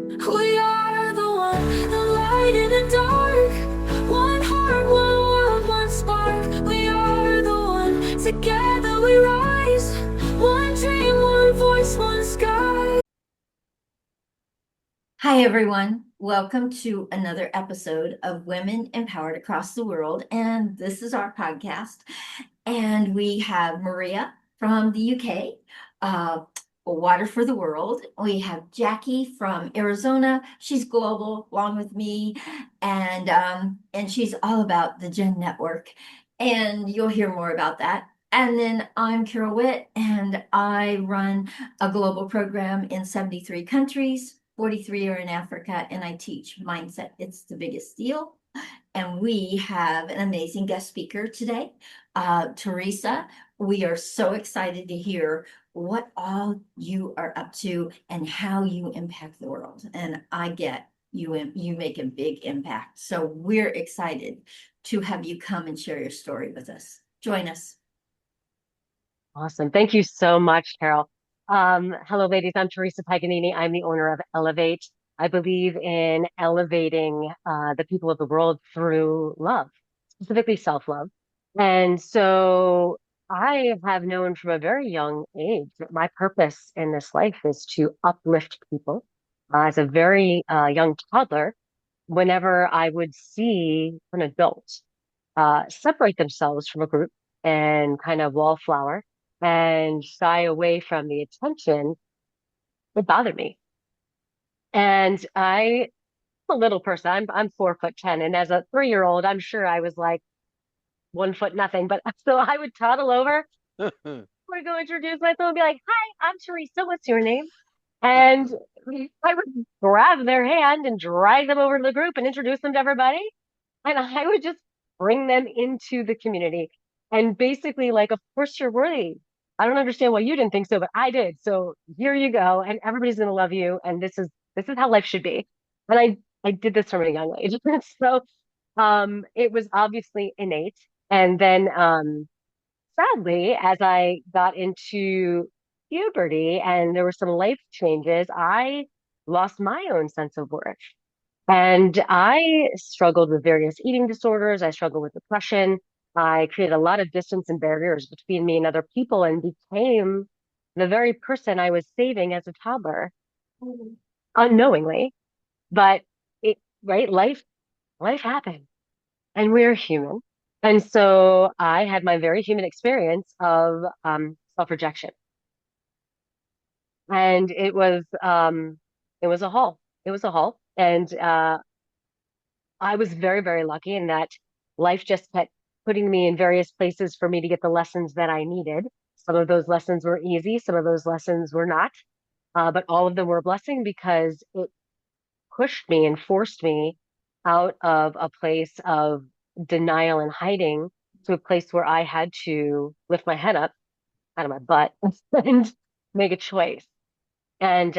We are the one, the light in the dark. One heart, one world, one spark. We are the one, together we rise. One dream, one voice, one sky. Hi, everyone. Welcome to another episode of Women Empowered Across the World. And this is our podcast. And we have Maria from the UK, Water for the World. We have Jackie from Arizona. She's global, along with me. And she's all about the Gen Network. And you'll hear more about that. And then I'm Carol Witt, and I run a global program in 73 countries. 43 are in Africa, and I teach mindset. It's the biggest deal. And we have an amazing guest speaker today, Theresa. We are so excited to hear what all you are up to and how you impact the world. And I get you make a big impact. So we're excited to have you come and share your story with us. Join us. Awesome. Thank you so much, Carol. Hello, ladies. I'm Theresa Paganini. I'm the owner of Elevate. I believe in elevating the people of the world through love, specifically self-love. And so I have known from a very young age that my purpose in this life is to uplift people. As a very young toddler, whenever I would see an adult separate themselves from a group and kind of wallflower and shy away from the attention, it bothered me. And I'm a little person. I'm 4'10", and as a 3-year-old, I'm sure I was like 1 foot nothing. But so I would toddle over, would go introduce myself and be like, "Hi, I'm Teresa. What's your name?" And I would grab their hand and drag them over to the group and introduce them to everybody. And I would just bring them into the community. And basically, like, of course you're worthy. I don't understand why you didn't think so, but I did. So here you go, and everybody's gonna love you. And this is how life should be. And I did this from a young age. So it was obviously innate. And then sadly, as I got into puberty and there were some life changes, I lost my own sense of worth. And I struggled with various eating disorders. I struggled with depression. I created a lot of distance and barriers between me and other people and became the very person I was saving as a toddler, unknowingly. But right, life happened and we're human. And so I had my very human experience of self-rejection. And it was a haul. It was a haul. And I was very, very lucky in that life just kept putting me in various places for me to get the lessons that I needed. Some of those lessons were easy, some of those lessons were not, but all of them were a blessing because it pushed me and forced me out of a place of denial and hiding to a place where I had to lift my head up out of my butt and make a choice. And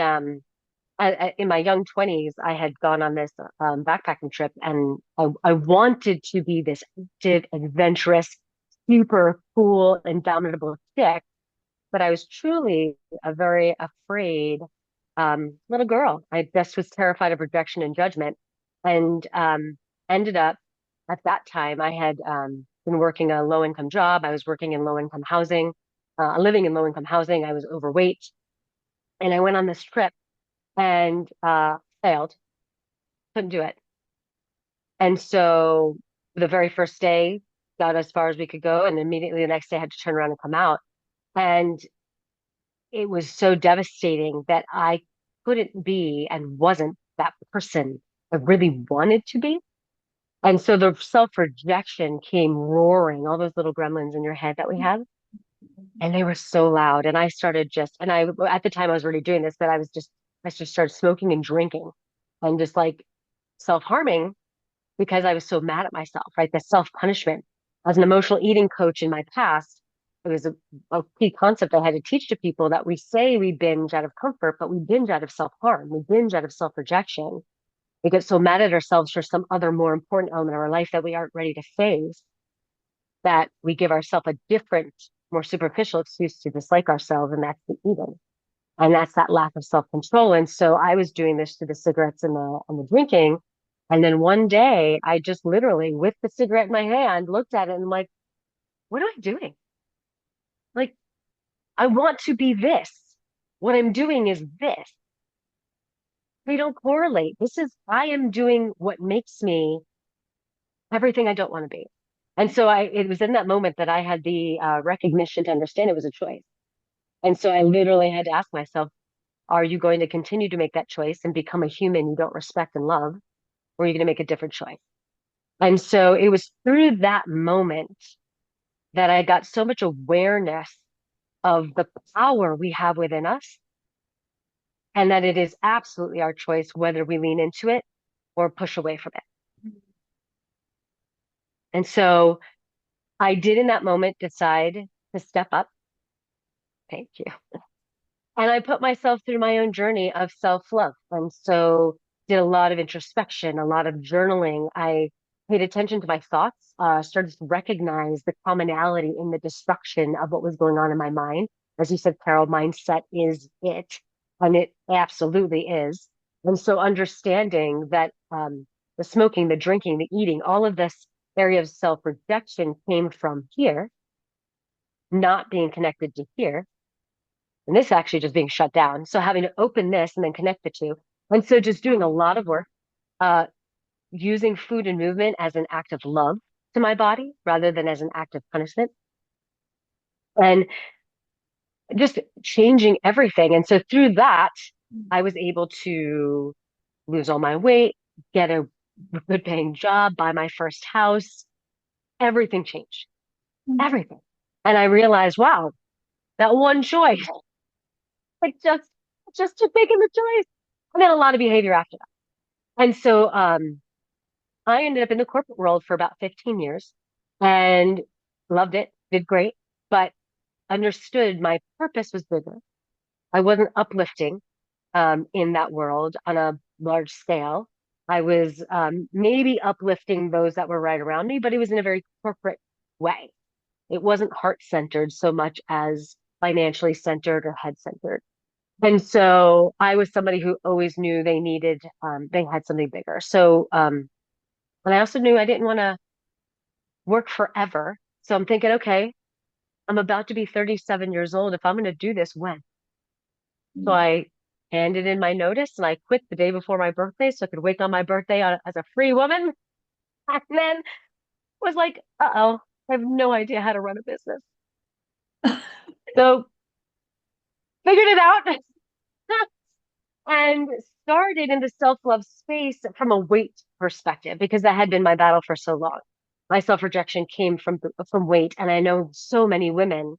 in my young 20s, I had gone on this backpacking trip and I wanted to be this active, adventurous, super cool, indomitable chick, but I was truly a very afraid little girl. I just was terrified of rejection and judgment and ended up at that time, I had been working a low income job. I was working in low income housing, living in low income housing. I was overweight. And I went on this trip and failed, couldn't do it. And so the very first day, got as far as we could go, and immediately the next day I had to turn around and come out. And it was so devastating that I couldn't be and wasn't that person I really wanted to be. And so the self-rejection came roaring, all those little gremlins in your head that we have. And they were so loud. And I started just, and I, at the time I was already doing this, but I just started smoking and drinking and just like self-harming because I was so mad at myself, right? The self-punishment. As an emotional eating coach in my past, it was a key concept I had to teach to people that we say we binge out of comfort, but we binge out of self-harm. We binge out of self-rejection. We get so mad at ourselves for some other more important element of our life that we aren't ready to face that we give ourselves a different, more superficial excuse to dislike ourselves, and that's the eating. And that's that lack of self-control. And so I was doing this through the cigarettes and the drinking. And then one day I just literally, with the cigarette in my hand, looked at it and I'm like, what am I doing? Like, I want to be this. What I'm doing is this. They don't correlate. I am doing what makes me everything I don't want to be. And so it was in that moment that I had the recognition to understand it was a choice. And so I literally had to ask myself, are you going to continue to make that choice and become a human you don't respect and love? Or are you going to make a different choice? And so it was through that moment that I got so much awareness of the power we have within us and that it is absolutely our choice whether we lean into it or push away from it. And so I did in that moment decide to step up. Thank you. And I put myself through my own journey of self-love. And so did a lot of introspection, a lot of journaling. I paid attention to my thoughts, started to recognize the commonality in the destruction of what was going on in my mind. As you said, Carol, mindset is it, and it absolutely is. And so understanding that the smoking, the drinking, the eating, all of this area of self-rejection came from here, not being connected to here. And this actually just being shut down. So having to open this and then connect the two. And so just doing a lot of work, uh, using food and movement as an act of love to my body rather than as an act of punishment. And just changing everything. And so through that, I was able to lose all my weight, get a good paying job, buy my first house. Everything changed. Everything. And I realized, wow, that one choice, like just to making the choice. And then a lot of behavior after that. And so I ended up in the corporate world for about 15 years and loved it, did great, but understood my purpose was bigger. I wasn't uplifting in that world on a large scale. I was maybe uplifting those that were right around me, but it was in a very corporate way. It wasn't heart centered so much as financially centered or head centered. And so I was somebody who always knew they had something bigger. So, and I also knew I didn't want to work forever. So I'm thinking, okay, I'm about to be 37 years old. If I'm going to do this, when? So I handed in my notice and I quit the day before my birthday so I could wake on my birthday as a free woman. And then was like, uh-oh, I have no idea how to run a business. So figured it out. And started in the self-love space from a weight perspective because that had been my battle for so long. My self-rejection came from weight, and I know so many women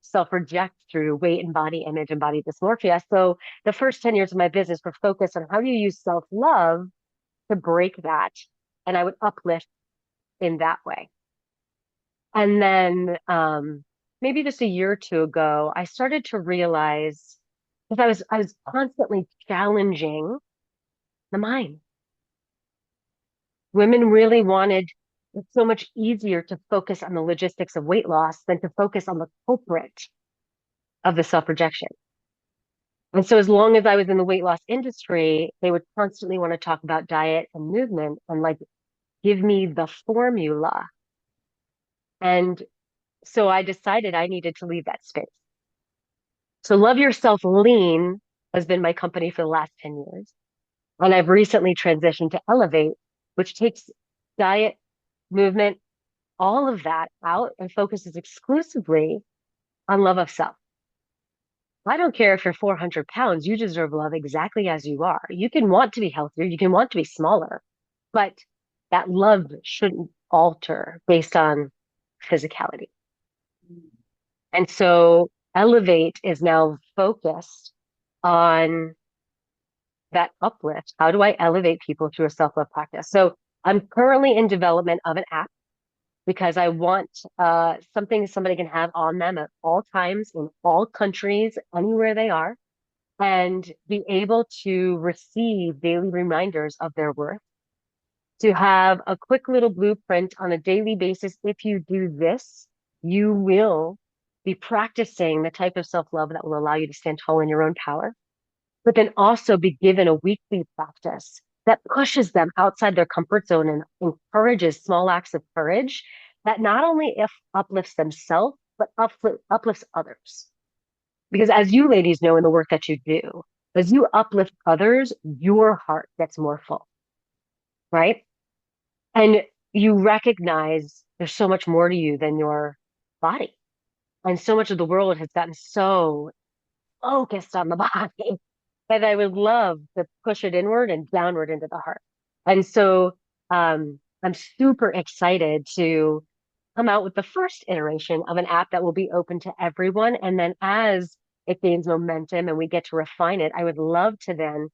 self-reject through weight and body image and body dysmorphia. So the first 10 years of my business were focused on how do you use self-love to break that, and I would uplift in that way. And then maybe just a year or two ago, I started to realize because I was constantly challenging the mind. Women really wanted it's so much easier to focus on the logistics of weight loss than to focus on the culprit of the self-rejection. And so as long as I was in the weight loss industry, they would constantly want to talk about diet and movement and like give me the formula. And so I decided I needed to leave that space. So Love Yourself Lean has been my company for the last 10 years. And I've recently transitioned to Elevate, which takes diet, movement, all of that out and focuses exclusively on love of self. I don't care if you're 400 pounds, you deserve love exactly as you are. You can want to be healthier, you can want to be smaller, but that love shouldn't alter based on physicality. And so Elevate is now focused on that uplift. How do I elevate people through a self-love practice? So I'm currently in development of an app because I want something somebody can have on them at all times in all countries, anywhere they are, and be able to receive daily reminders of their worth, to have a quick little blueprint on a daily basis. If you do this, you will be practicing the type of self-love that will allow you to stand tall in your own power, but then also be given a weekly practice that pushes them outside their comfort zone and encourages small acts of courage that not only if uplifts themselves, but uplifts others. Because as you ladies know in the work that you do, as you uplift others, your heart gets more full, right? And you recognize there's so much more to you than your body. And so much of the world has gotten so focused on the body that I would love to push it inward and downward into the heart. And so I'm super excited to come out with the first iteration of an app that will be open to everyone. And then as it gains momentum and we get to refine it, I would love to then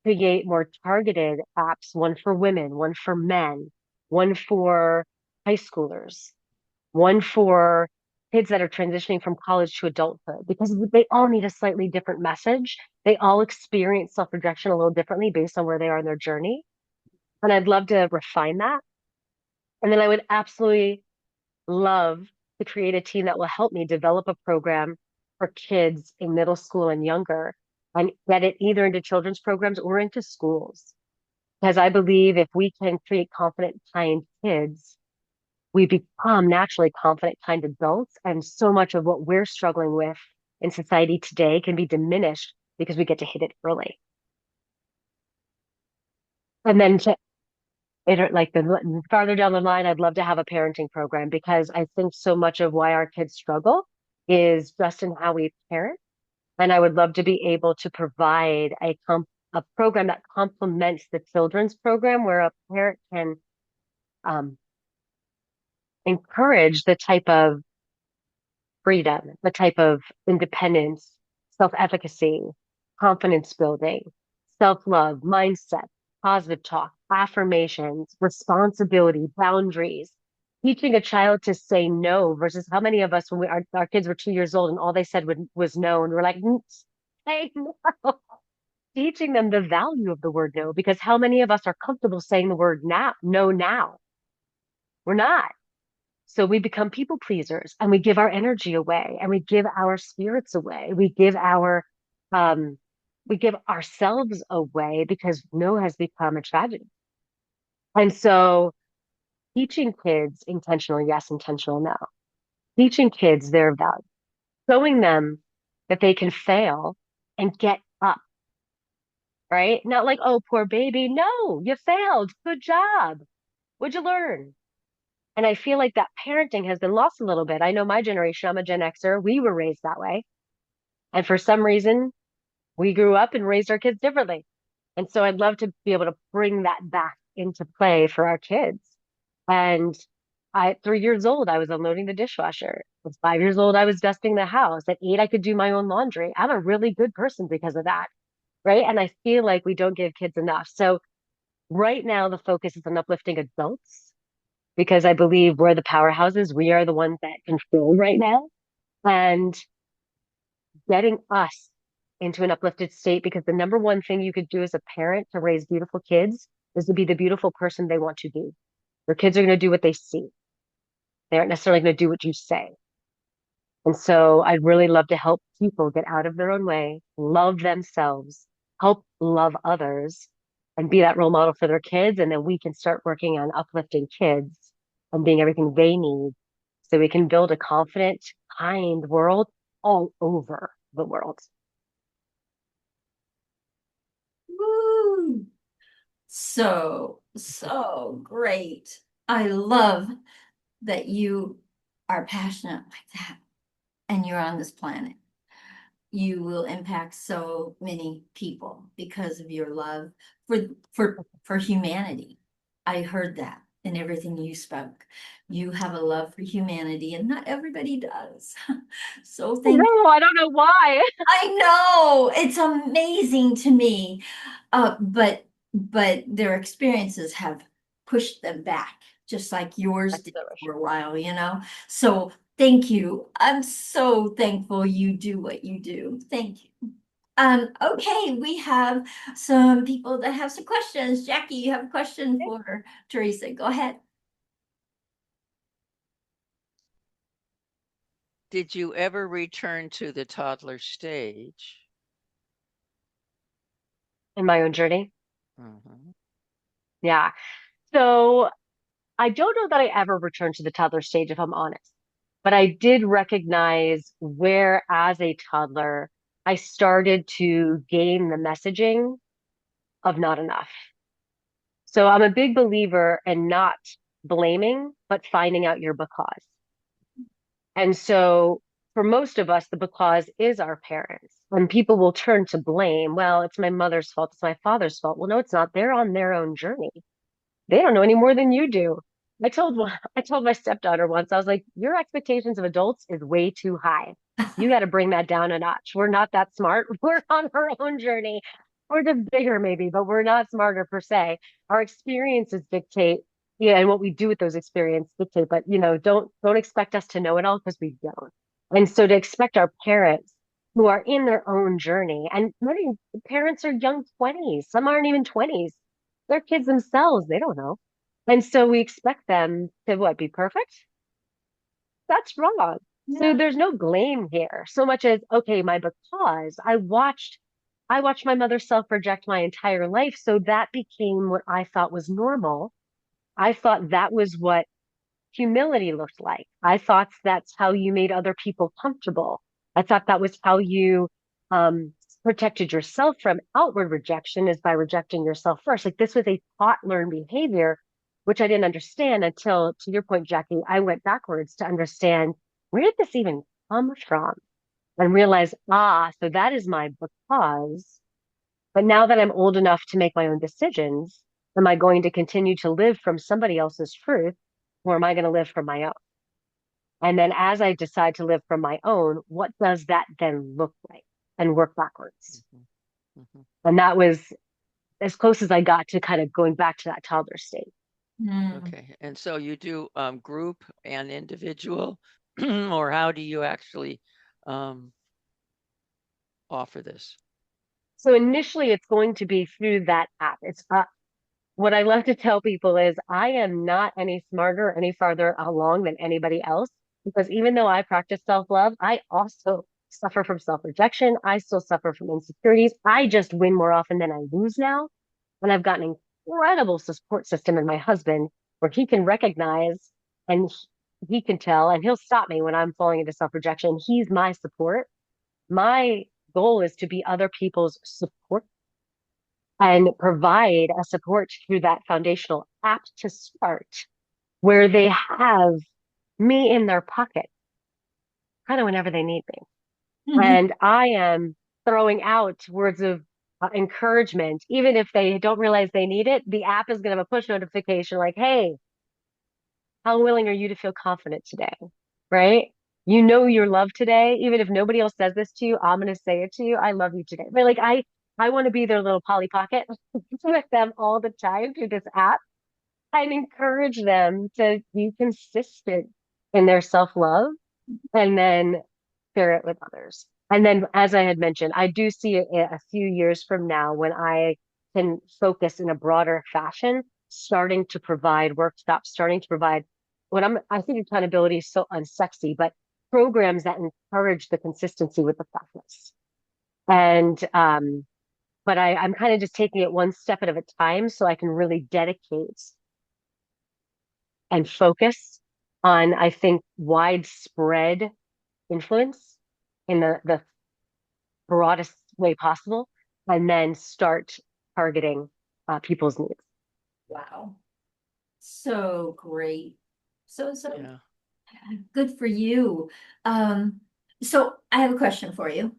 create more targeted apps, one for women, one for men, one for high schoolers, one for kids that are transitioning from college to adulthood, because they all need a slightly different message. They all experience self-rejection a little differently based on where they are in their journey. And I'd love to refine that. And then I would absolutely love to create a team that will help me develop a program for kids in middle school and younger and get it either into children's programs or into schools. Because I believe if we can create confident, kind kids, we become naturally confident, kind adults. And so much of what we're struggling with in society today can be diminished because we get to hit it early. And then to like the farther down the line, I'd love to have a parenting program because I think so much of why our kids struggle is just in how we parent. And I would love to be able to provide a program that complements the children's program where a parent can um, encourage the type of freedom, the type of independence, self-efficacy, confidence building, self-love, mindset, positive talk, affirmations, responsibility, boundaries, teaching a child to say no versus how many of us when our kids were 2 years old and all they said was no and we're like, say no. Teaching them the value of the word no because how many of us are comfortable saying the word now, no now? We're not. So we become people pleasers and we give our energy away and we give our spirits away. Um, we give ourselves away because no has become a tragedy. And so teaching kids intentional, yes, intentional, no. Teaching kids their value, showing them that they can fail and get up, right? Not like, oh, poor baby. No, you failed. Good job. What'd you learn? And I feel like that parenting has been lost a little bit. I know my generation, I'm a Gen Xer, we were raised that way. And for some reason, we grew up and raised our kids differently. And so I'd love to be able to bring that back into play for our kids. And at 3 years old, I was unloading the dishwasher. At 5 years old, I was dusting the house. At 8, I could do my own laundry. I'm a really good person because of that. Right. And I feel like we don't give kids enough. So right now, the focus is on uplifting adults because I believe we're the powerhouses. We are the ones that control right now and getting us into an uplifted state because the number one thing you could do as a parent to raise beautiful kids is to be the beautiful person they want to be. Your kids are going to do what they see. They aren't necessarily going to do what you say. And so I'd really love to help people get out of their own way, love themselves, help love others, and be that role model for their kids. And then we can start working on uplifting kids and being everything they need so we can build a confident, kind world all over the world. Woo! So great. I love that you are passionate like that and you're on this planet. You will impact so many people because of your love for humanity. I heard that in everything you spoke. You have a love for humanity, and not everybody does. So thank No, I don't know why. I know it's amazing to me, but their experiences have pushed them back, just like yours That's did so for true. a while, So thank you. I'm so thankful you do what you do. Thank you. Okay, we have some people that have some questions. Jackie, you have a question for Theresa. Go ahead. Did you ever return to the toddler stage? In my own journey. Mhm. Yeah. So I don't know that I ever returned to the toddler stage, if I'm honest, but I did recognize where, as a toddler, I started to gain the messaging of not enough. So I'm a big believer in not blaming, but finding out your because. And so for most of us, the because is our parents. When people will turn to blame, well, it's my mother's fault, it's my father's fault. Well, no, it's not. They're on their own journey. They don't know any more than you do. I told my stepdaughter once, I was like, your expectations of adults is way too high. You got to bring that down a notch. We're not that smart. We're on our own journey. We're just bigger maybe, but we're not smarter per se. Our experiences dictate, yeah, and what we do with those experiences dictate, but don't expect us to know it all because we don't. And so to expect our parents who are in their own journey, and many parents are young 20s, some aren't even 20s, they're kids themselves. They don't know. And so we expect them to what, be perfect? That's wrong. So Yeah. there's no blame here so much as, okay, my because I watched my mother self-reject my entire life. So that became what I thought was normal. I thought that was what humility looked like. I thought that's how you made other people comfortable. I thought that was how you um, protected yourself from outward rejection is by rejecting yourself first. Like this was a taught learned behavior, which I didn't understand until, to your point, Jackie, I went backwards to understand where did this even come from and realize, so that is my because. But now that I'm old enough to make my own decisions, am I going to continue to live from somebody else's truth or am I going to live from my own? And then as I decide to live from my own, what does that then look like? And work backwards. Mhm. Mhm. And that was as close as I got to kind of going back to that toddler state. Mm. Okay. And so you do group and individual, or how do you actually um, offer this? So initially, it's going to be through that app. It's what I love to tell people is I am not any smarter, any farther along than anybody else, because even though I practice self-love, I also suffer from self-rejection. I still suffer from insecurities. I just win more often than I lose now. And I've got an incredible support system in my husband where he can recognize and he can tell and he'll stop me when I'm falling into self-rejection. He's my support. My goal is to be other people's support and provide a support through that foundational app to start where they have me in their pocket kind of whenever they need me. Mhm. And I am throwing out words of encouragement, even if they don't realize they need it. The app is going to have a push notification like, hey, how willing are you to feel confident today? Right? You know you're loved today. Even if nobody else says this to you, I'm going to say it to you. I love you today. But like, I want to be their little Polly Pocket with them all the time through this app and encourage them to be consistent in their self-love and then share it with others. And then, as I had mentioned, I do see it a few years from now when I can focus in a broader fashion, starting to provide workshops, starting to provide I think accountability is so unsexy, but programs that encourage the consistency with the practice. And, but I'm kind of just taking it one step at a time so I can really dedicate and focus on, I think, widespread influence in the broadest way possible, and then start targeting people's needs. Wow. So great. So Yeah. good for you. Um, so I have a question for you.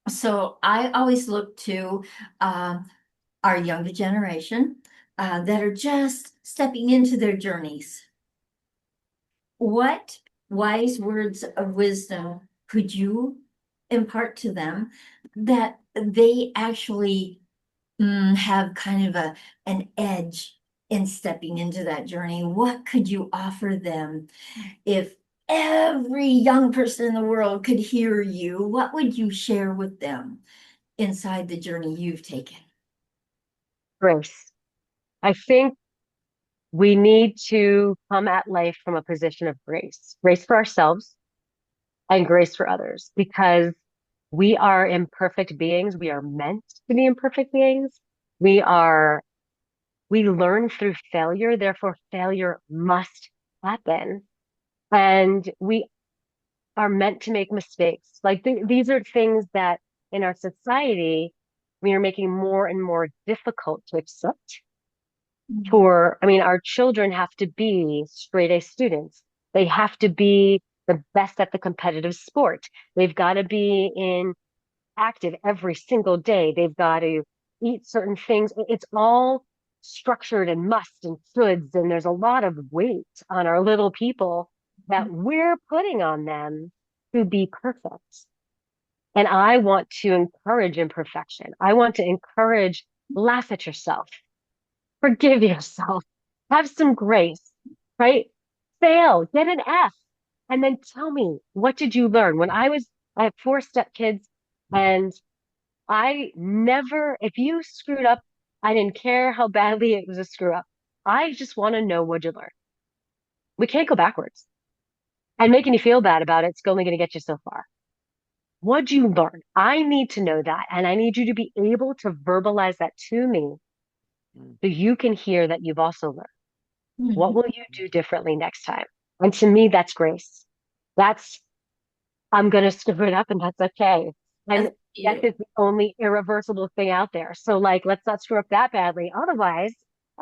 So I always look to our younger generation that are just stepping into their journeys. What wise words of wisdom could you impart to them that they actually have kind of an edge in stepping into that journey? What could you offer them if every young person in the world could hear you? What would you share with them inside the journey you've taken? Grace. I think we need to come at life from a position of grace, grace for ourselves, and grace for others, because we are imperfect beings. We are meant to be imperfect beings. We are, we learn through failure, therefore failure must happen. And we are meant to make mistakes. Like these are things that in our society, we are making more and more difficult to accept. For, I mean, our children have to be straight A students. They have to be the best at the competitive sport. They've got to be in active every single day. They've got to eat certain things. It's all structured and must and shoulds, and there's a lot of weight on our little people that we're putting on them to be perfect. And I want to encourage imperfection. I want to encourage laugh at yourself, forgive yourself, have some grace, right? Fail, get an F, and then tell me, what did you learn? I have four stepkids, and I never, if you screwed up, I didn't care how badly it was a screw up. I just want to know what you learned. We can't go backwards. And making you feel bad about it's only going to get you so far. What'd you learn? I need to know that. And I need you to be able to verbalize that to me Mm. so you can hear that you've also learned. Mhm. What will you do differently next time? And to me, that's grace. That's, I'm going to screw it up and that's okay. And That's death cute. is the only irreversible thing out there. So, like, let's not screw up that badly. Otherwise,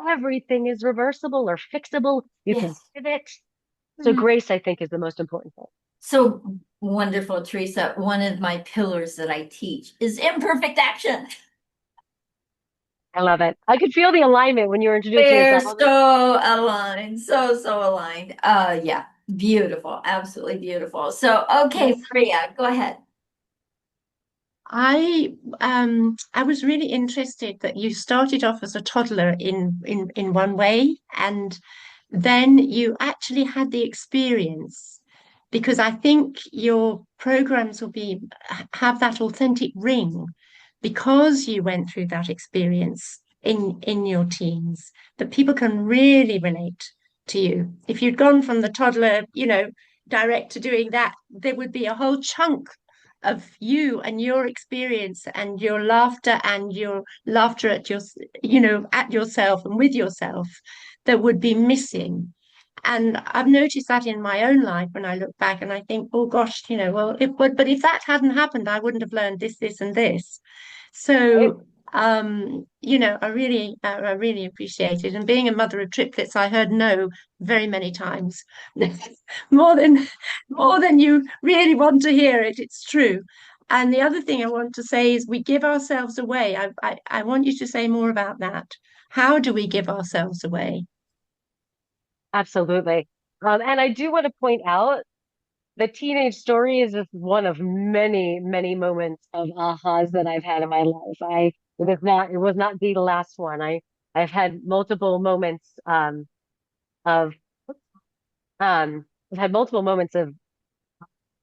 everything is reversible or fixable. You can Yes. pivot. So, Mhm. grace, I think, is the most important thing. So wonderful, Teresa. One of my pillars that I teach is imperfect action. I love it. I could feel the alignment when you were introducing We're yourself. so aligned, so aligned. Yeah, beautiful, absolutely beautiful. So, okay, Yes. Maria, go ahead. I was really interested that you started off as a toddler in one way, and then you actually had the experience, because I think your programs will be have that authentic ring because you went through that experience in your teens, that people can really relate to you. If you'd gone from the toddler, direct to doing that, there would be a whole chunk of you and your experience and your laughter at at yourself and with yourself that would be missing. And I've noticed that in my own life when I look back and I think, oh gosh, well, but if that hadn't happened, I wouldn't have learned this and this. Right? So I really appreciate it. And being a mother of triplets, I heard no very many times. more than more than you really want to hear it. It's true. And the other thing I want to say is we give ourselves away. I want you to say more about that. How do we give ourselves away? Absolutely. And I do want to point out the teenage story is just one of many, many moments of ahas that I've had in my life. It was not the last one. I've had multiple moments, of, I've had multiple moments of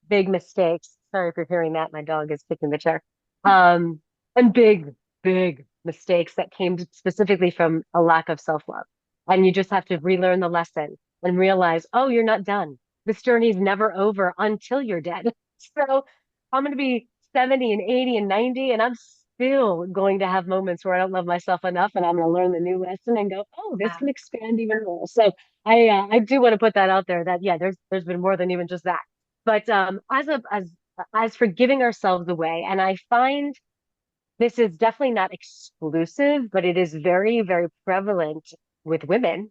big mistakes. Sorry if you're hearing that. My dog is kicking the chair. Um, and big, big mistakes that came specifically from a lack of self-love. And you just have to relearn the lesson and realize, oh, you're not done. This journey is never over until you're dead. So I'm going to be 70 and 80 and 90, and I'm still going to have moments where I don't love myself enough, and I'm going to learn the new lesson and go, oh, this can expand even more. So I do want to put that out there that yeah, there's been more than even just that. But as for giving ourselves away, and I find this is definitely not exclusive, but it is very, very prevalent with women,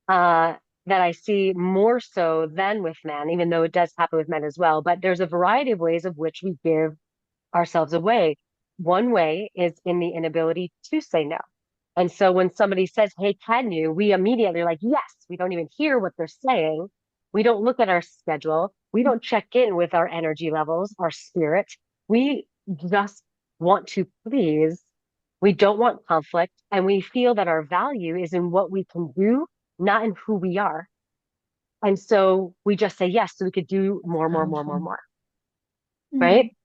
uh, that I see more so than with men, even though it does happen with men as well. But there's a variety of ways of which we give ourselves away. One way is in the inability to say no. And so when somebody says, hey, can you? We immediately are like, yes, we don't even hear what they're saying. We don't look at our schedule. We don't check in with our energy levels, our spirit. We just want to please. We don't want conflict. And we feel that our value is in what we can do, not in who we are. And so we just say yes, so we could do more, more, more, more, more. Right?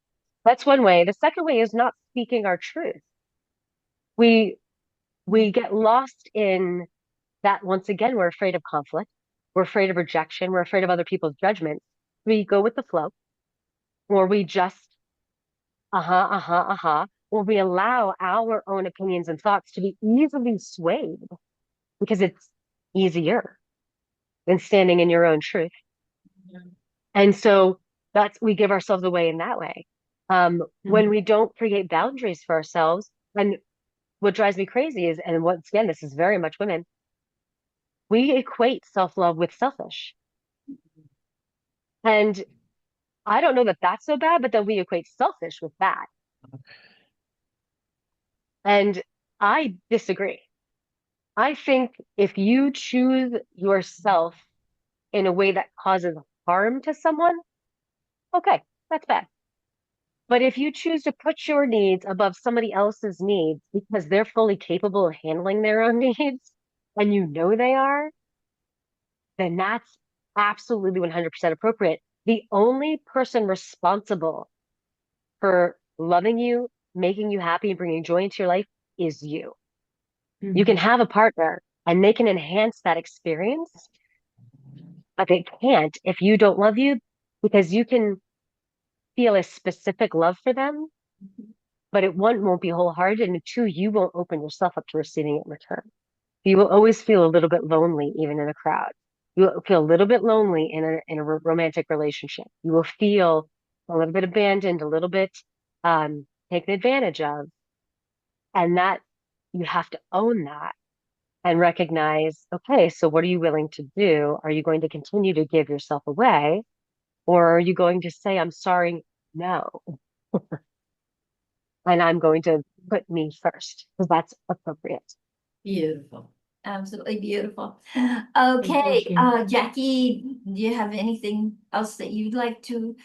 That's one way. The second way is not speaking our truth. We we get lost in that. Once again, we're afraid of conflict. We're afraid of rejection. We're afraid of other people's judgment. We go with the flow. or we just or we allow our own opinions and thoughts to be easily swayed because it's easier than standing in your own truth. And so we give ourselves away in that way. When we don't create boundaries for ourselves, and what drives me crazy is, and once again, this is very much women, we equate self-love with selfish. And I don't know that that's so bad, but then we equate selfish with bad. And I disagree. I think if you choose yourself in a way that causes harm to someone, okay, that's bad. But if you choose to put your needs above somebody else's needs because they're fully capable of handling their own needs, and you know they are, then that's absolutely 100% appropriate. The only person responsible for loving you, making you happy, and bringing joy into your life is you. You can have a partner and they can enhance that experience, but they can't if you don't love you, because you can feel a specific love for them, but it one won't be wholehearted, and two, you won't open yourself up to receiving it in return. You will always feel a little bit lonely, even in a crowd. You will feel a little bit lonely in a romantic relationship. You will feel a little bit abandoned, a little bit taken advantage of, and that you have to own that and recognize, okay, so what are you willing to do? Are you going to continue to give yourself away, or are you going to say, I'm sorry, no, and I'm going to put me first because that's appropriate. Beautiful. Absolutely beautiful. Thank Okay, you. Jackie, do you have anything else that you'd like to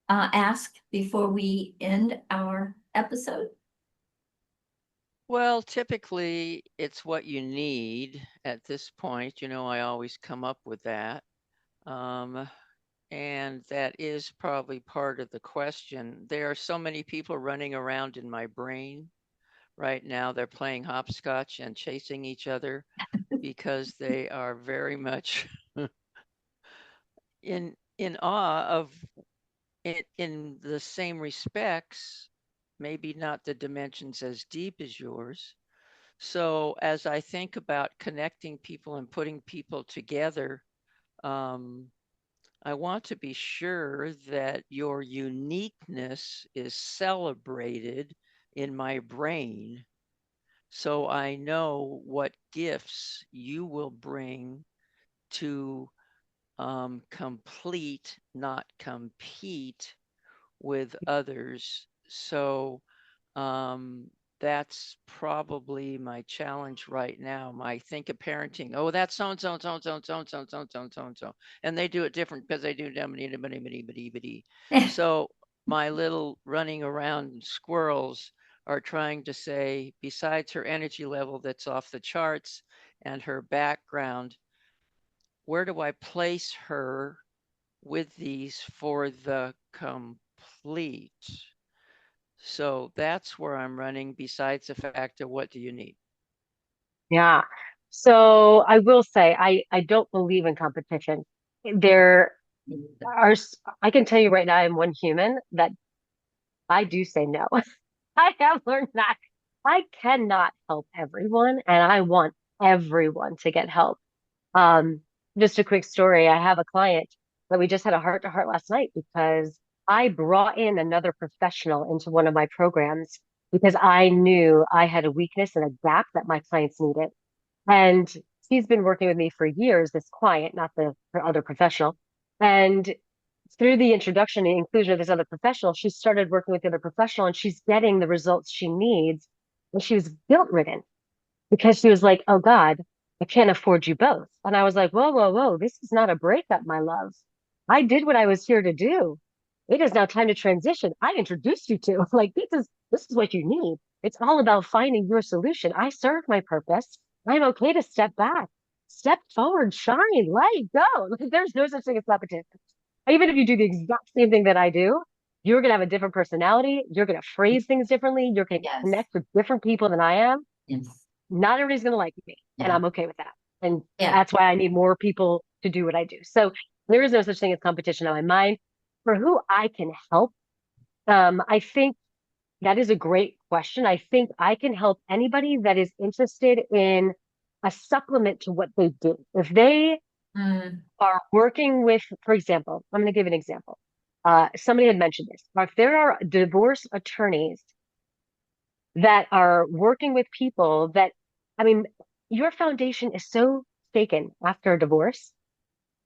ask before we end our episode? Well, typically it's what you need at this point. I always come up with that. And that is probably part of the question. There are so many people running around in my brain right now. They're playing hopscotch and chasing each other because they are very much in awe of it in the same respects, maybe not the dimensions as deep as yours. So as I think about connecting people and putting people together, I want to be sure that your uniqueness is celebrated in my brain, so I know what gifts you will bring to complete, not compete with others. So that's probably my challenge right now. My think of parenting. Oh, that's so and so and so and so and so and so and so and so and so and so. And they do it different because they do So my little running around squirrels are trying to say, besides her energy level that's off the charts and her background, where do I place her with these for the complete? So that's where I'm running, besides the fact of what do you need? Yeah. So I will say I don't believe in competition. There are I can tell you right now, I'm one human that I do say no. I have learned that I cannot help everyone, and I want everyone to get help. Um, just a quick story. I have a client that we just had a heart to heart last night because I brought in another professional into one of my programs because I knew I had a weakness and a gap that my clients needed. And she's been working with me for years, this client, not her other professional. And through the introduction and inclusion of this other professional, she started working with the other professional and she's getting the results she needs. And she was guilt ridden because she was like, oh God, I can't afford you both. And I was like, whoa, whoa, whoa, this is not a breakup, my love. I did what I was here to do. It is now time to transition. I introduced you to like this is what you need. It's all about finding your solution. I serve my purpose. I'm okay to step back, step forward, shine, light, go. Like, there's no such thing as competition. Even if you do the exact same thing that I do, you're going to have a different personality. You're going to phrase things differently. You're going to Yes. connect with different people than I am. Yes. Not everybody's going to like me, and Yeah. I'm okay with that. And Yeah. that's why I need more people to do what I do. So there is no such thing as competition in my mind. for who I can help, I think that is a great question. I think I can help anybody that is interested in a supplement to what they do. If they Mm, are working with, for example, I'm going to give an example. Somebody had mentioned this. If there are divorce attorneys that are working with people that, I mean, your foundation is so shaken after a divorce,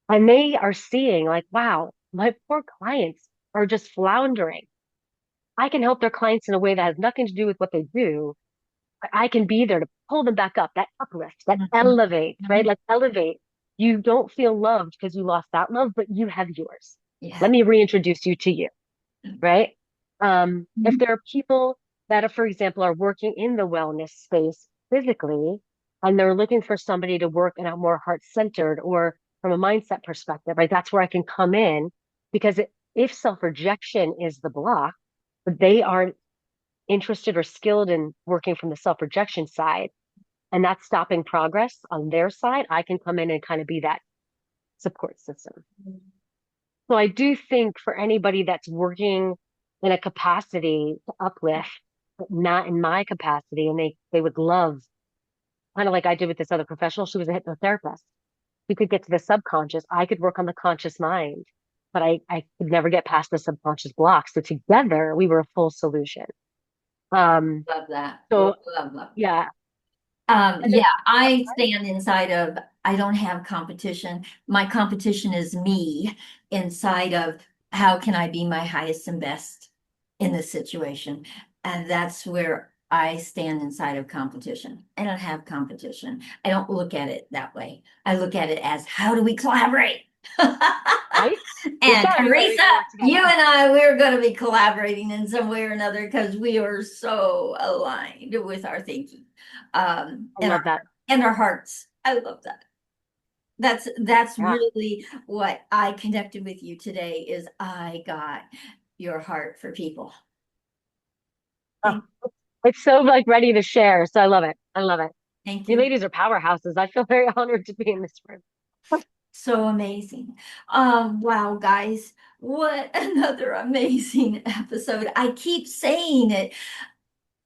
and they are seeing like, wow, my poor clients are just floundering. I can help their clients in a way that has nothing to do with what they do. I can be there to pull them back up, that uplift, that mhm, elevate, right? mhm. Like elevate. You don't feel loved because you lost that love, but you have yours. Yeah. Let me reintroduce you to you, right? If Mhm. there are people that are, for example, are working in the wellness space physically, and they're looking for somebody to work in a more heart-centered or from a mindset perspective, right? That's where I can come in because if self-rejection is the block, but they aren't interested or skilled in working from the self-rejection side, and that's stopping progress on their side, I can come in and kind of be that support system. So I do think for anybody that's working in a capacity to uplift, but not in my capacity, and they would love, kind of like I did with this other professional, she was a hypnotherapist. We could get to the subconscious. I could work on the conscious mind, but I could never get past the subconscious block. So together we were a full solution. Um, Love that. so Love. yeah. And then Yeah, I stand inside of, I don't have competition. My competition is me inside of how can I be my highest and best in this situation? And that's where I stand inside of competition. I don't have competition. I don't look at it that way. I look at it as how do we collaborate? right? We And can. We Theresa, can work you together. and we're going to be collaborating in some way or another because we are so aligned with our thinking, I love that. and our hearts. I love that. That's Yeah. really what I connected with you today is I got your heart for people. Oh, Thank, it's so like ready to share. So I love it. I love it. thank You you. ladies are powerhouses. I feel very honored to be in this room. So amazing. Wow, guys, what another amazing episode. I keep saying it.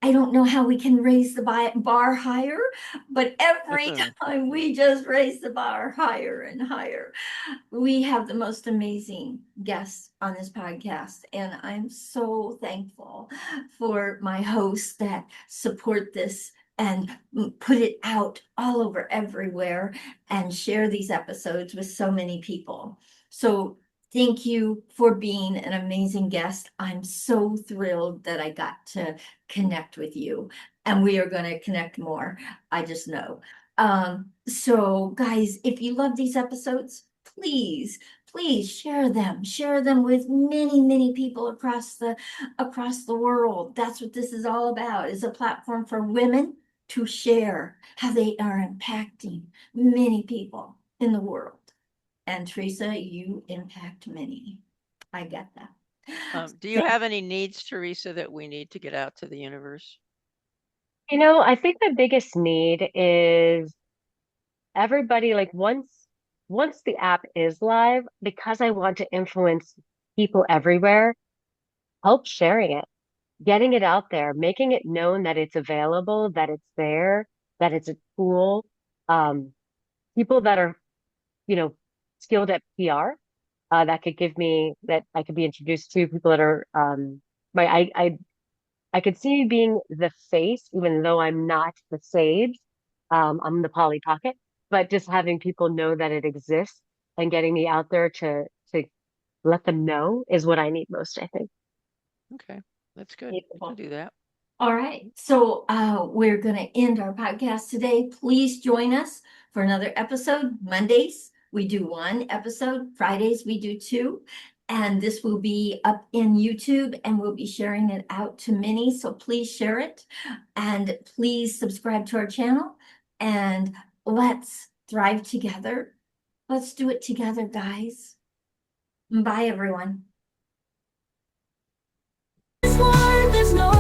I don't know how we can raise the bar higher, but every time we just raise the bar higher and higher. We have the most amazing guests on this podcast, and I'm so thankful for my hosts that support this and put it out all over everywhere and share these episodes with so many people. So thank you for being an amazing guest. I'm so thrilled that I got to connect with you, and we are going to connect more. I just know. So guys, if you love these episodes, please, please share them with many people across the world. That's what this is all about, is a platform for women to share how they are impacting many people in the world. And Theresa, you impact many. I get that. Do you have any needs, Theresa, that we need to get out to the universe? I think the biggest need is everybody like once the app is live, because I want to influence people everywhere, help sharing it, getting it out there, making it known that it's available, that it's there, that it's a tool. Um, People that are, you know, skilled at PR, that could give me that I could be introduced to people that are my I could see me being the face, even though I'm not the sage. I'm the Polly Pocket, but just having people know that it exists and getting me out there to let them know is what I need most, I think. Okay, that's good. We can Beautiful. do that. All right, so we're going to end our podcast today. Please join us for another episode. Mondays, we do one episode. Fridays, we do two. And this will be up in YouTube, and we'll be sharing it out to many. So please share it, and please subscribe to our channel. And let's thrive together. Let's do it together, guys. Bye, everyone. There's no